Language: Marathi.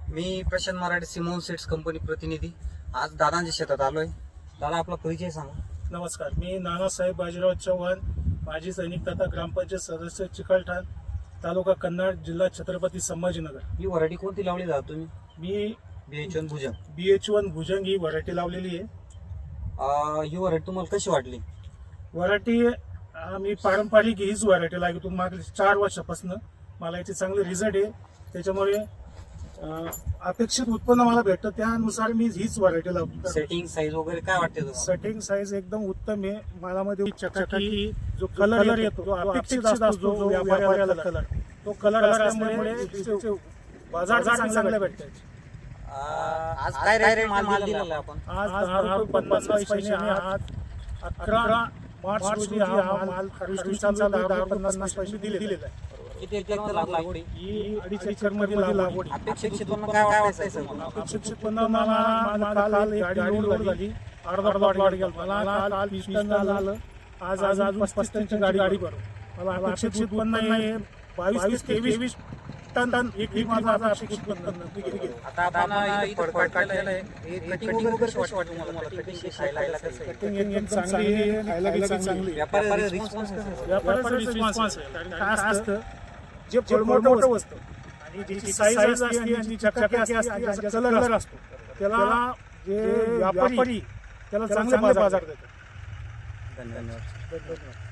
मी प्रशांत मराठे सिमोन सीड्स कंपनी प्रतिनिधी आज दादांच्या शेतात आलोय. दादा आपला परिचय सांगा. नमस्कार, मी नानासाहेब बाजीराव चव्हाण, माजी सैनिक तथा ग्रामपंचायत सदस्य चिकलठाण, तालुका कन्नड, जिल्हा छत्रपती संभाजीनगर. ही व्हरायटी कोणती लावली दादा तुम्ही? मी BH1 भुजंग. BH1 भुजंग ही व्हरायटी लावलेली आहे. ही व्हरायटी तुम्हाला कशी वाटली? व्हरायटी मी पारंपरिक हीच व्हरायटी लागली तुम्ही मागील 4 वर्षापासून. मला याचे चांगले रिझल्ट आहे. त्याच्यामुळे अपेक्षित उत्पन्न मला भेटतं, त्यानुसार मी हीच व्हरायटी लावतो. सेटिंग साईज वगैरे काय वाटते तुम्हाला? सेटिंग साईज एकदम उत्तम आहे. मालामध्ये चकाकी, जो कलर येतो, जो अपेक्षित असतो, जो व्यापाऱ्याला कलर, तो कलर असल्यामुळे बाजार चांगला भेटते. आज काय रेट माल दिलेला आपण? आज 10.50 पैशाने, आज 11 मार्च रोजी हा माल हार्वेस्टिंग चालू आहे. 10.50 पैसे दिलेला आहे. किती एकर लागवड? ही 2.5 एकर मध्ये लागवड. अपेक्षित उत्पन्न काय वाटतंय सर? अपेक्षित उत्पन्न मला काल एक गाडी लोड झाली, अर्धा प्लॉट गेला. मला काल 20 टन झालं. आज अजून 35 टनची गाडी भरव. मला अपेक्षित उत्पन्न आहे 22 ते 23 टन एक माझा अपेक्षित उत्पन्न. आता आपण फडफड काढलेलं आहे. हे कटिंग वगैरे कशी वाटते तुम्हाला? कटिंग खायला कसं आहे? कटिंग एकदम चांगली आहे, खायला चांगली. व्यापारी रिस्पॉन्स कसं आहे? व्यापाऱ्याचा रिस्पॉन्स आहे. कारण काय असतं, जे मोठं असतं आणि ज्याची साईज असते आणि चकाकी असते, ज्याचा कलर असतो, त्याला जे व्यापारी त्याला चांगले बाजार देतात. धन्यवाद.